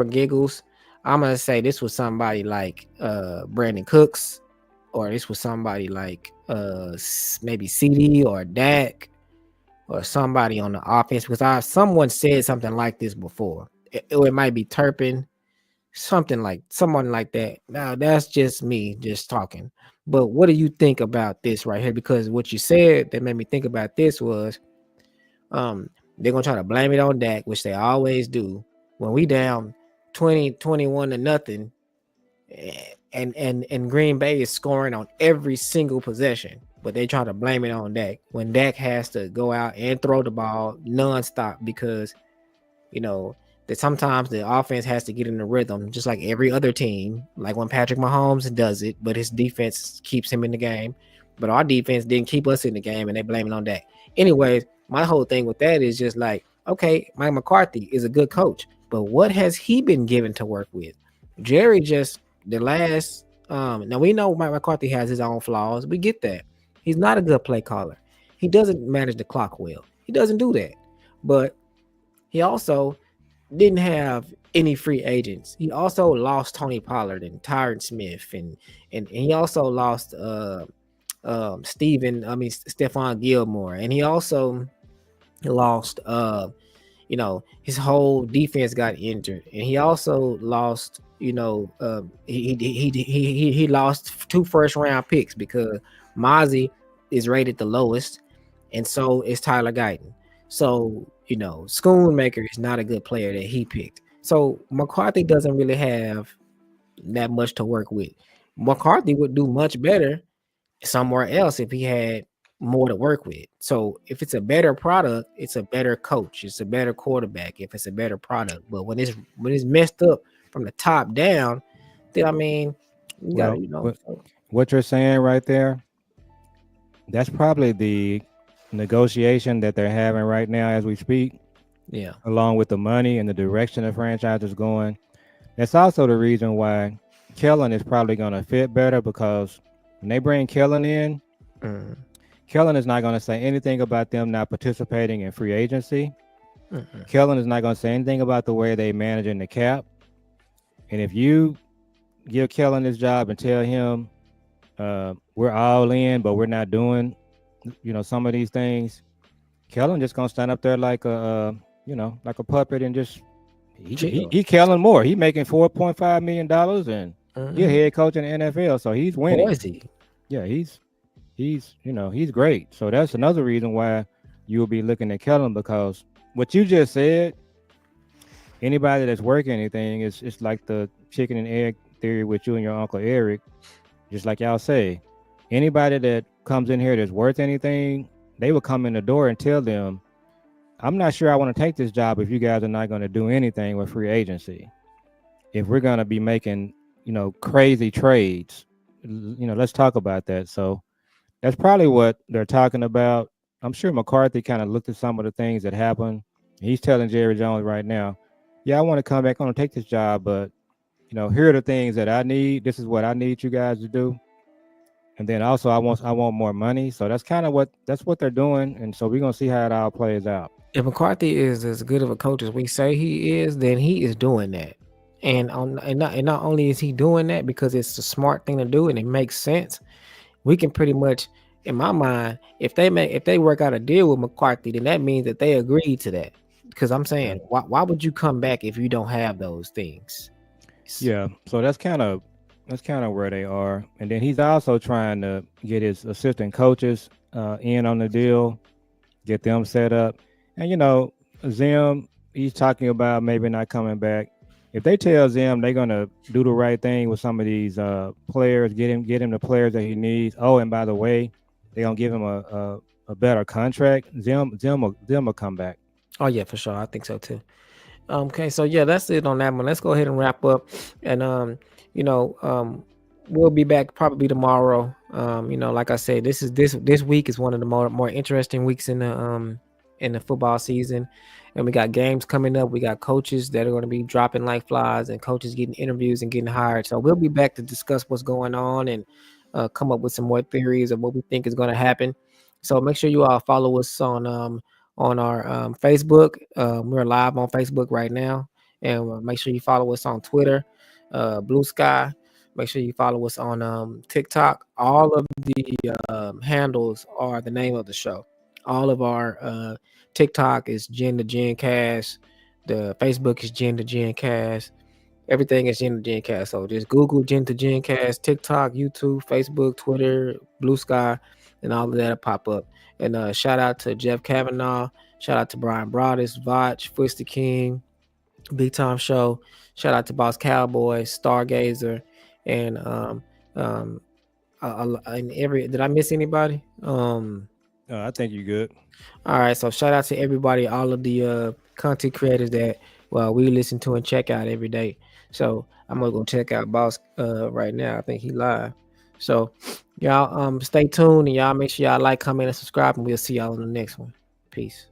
giggles, I'm gonna say this was somebody like Brandon Cooks, or this was somebody like maybe CD or Dak or somebody on the offense because someone said something like this before. It might be Turpin, something like someone like that. Now that's just me just talking. But what do you think about this right here? Because what you said that made me think about this was um, they're gonna try to blame it on Dak, which they always do. When we down 20-21 to nothing, and Green Bay is scoring on every single possession, but they try to blame it on Dak when Dak has to go out and throw the ball nonstop because you know that sometimes the offense has to get in the rhythm, just like every other team. Like when Patrick Mahomes does it, but his defense keeps him in the game. But our defense didn't keep us in the game, and they blame it on that. Anyways, my whole thing with that is just like, okay, Mike McCarthy is a good coach, but what has he been given to work with? Jerry just the last. Now we know Mike McCarthy has his own flaws. We get that. He's not a good play caller. He doesn't manage the clock well. He doesn't do that. But he also didn't have any free agents. He also lost Tony Pollard and Tyron Smith, and he also lost Stephon Gilmore, and he also lost his whole defense got injured, and he also lost he lost 2 first round picks because Mozzie is rated the lowest, and so is Tyler Guyton. So Schoonmaker is not a good player that he picked. So McCarthy doesn't really have that much to work with. McCarthy would do much better somewhere else if he had more to work with. So if it's a better product, it's a better coach, it's a better quarterback. If it's a better product, but when it's messed up from the top down, then I mean, you gotta, Well, So, what you're saying right there, that's probably the negotiation that they're having right now as we speak, yeah. along with the money and the direction the franchise is going. That's also the reason why Kellen is probably going to fit better because when they bring Kellen in, Mm, Kellen is not going to say anything about them not participating in free agency. mm, Kellen is not going to say anything about the way they managing the cap. And if you give Kellen this job and tell him we're all in, but we're not doing, some of these things, Kellen just gonna stand up there like like a puppet and just chill. he Kellen Moore. He making $4.5 million and he a Mm-hmm. head coach in the NFL, so he's Or winning. is he? Yeah, he's great. So that's another reason why you'll be looking at Kellen because what you just said, anybody that's working anything is it's like the chicken and egg theory with you and your uncle Eric. Just like y'all say, anybody that comes in here that's worth anything, they will come in the door and tell them, I'm not sure I want to take this job if you guys are not going to do anything with free agency. If we're going to be making, crazy trades, let's talk about that. So that's probably what they're talking about. I'm sure McCarthy kind of looked at some of the things that happened. He's telling Jerry Jones right now, yeah, I want to come back, I want to take this job, but here are the things that I need. This is what I need you guys to do. And then also I want more money. So that's what they're doing. And so we're gonna see how it all plays out. If McCarthy is as good of a coach as we say he is, then he is doing that. And not only is he doing that because it's the smart thing to do and it makes sense, we can pretty much, in my mind, if they work out a deal with McCarthy, then that means that they agreed to that. Because I'm saying, Yeah. why would you come back if you don't have those things? Yeah. So that's kind of where they are. And then he's also trying to get his assistant coaches in on the deal, get them set up. And Zim, he's talking about maybe not coming back. If they tell Zim they're gonna do the right thing with some of these players, get him the players that he needs. Oh, and by the way, they're gonna give him a better contract. Zim will come back. Oh yeah, for sure. I think so too. Okay, so yeah, that's it on that one. Let's go ahead and wrap up, and you know, we'll be back probably tomorrow. Like I said, this week is one of the more interesting weeks in the football season, and we got games coming up. We got coaches that are going to be dropping like flies, and coaches getting interviews and getting hired. So we'll be back to discuss what's going on and come up with some more theories of what we think is going to happen. So make sure you all follow us on our Facebook. We're live on Facebook right now, and make sure you follow us on Twitter, Blue Sky. Make sure you follow us on TikTok. All of the handles are the name of the show. All of our TikTok is Gen to Gen Cast. The Facebook is Gen to Gen Cast. Everything is Gen to Gen Cast. So just Google Gen to Gen Cast, TikTok, YouTube, Facebook, Twitter, Blue Sky, and all of that'll pop up. And shout out to Jeff Kavanaugh. Shout out to Brian Broadus, Vach, Fwisty King, Big Time Show. Shout out to Boss Cowboy, Stargazer, and um and every. Did I miss anybody? I think you're good. All right, so shout out to everybody, all of the content creators that we listen to and check out every day. So I'm gonna go check out Boss right now. I think he live. So y'all stay tuned and y'all make sure y'all like, comment, and subscribe, and we'll see y'all on the next one. Peace.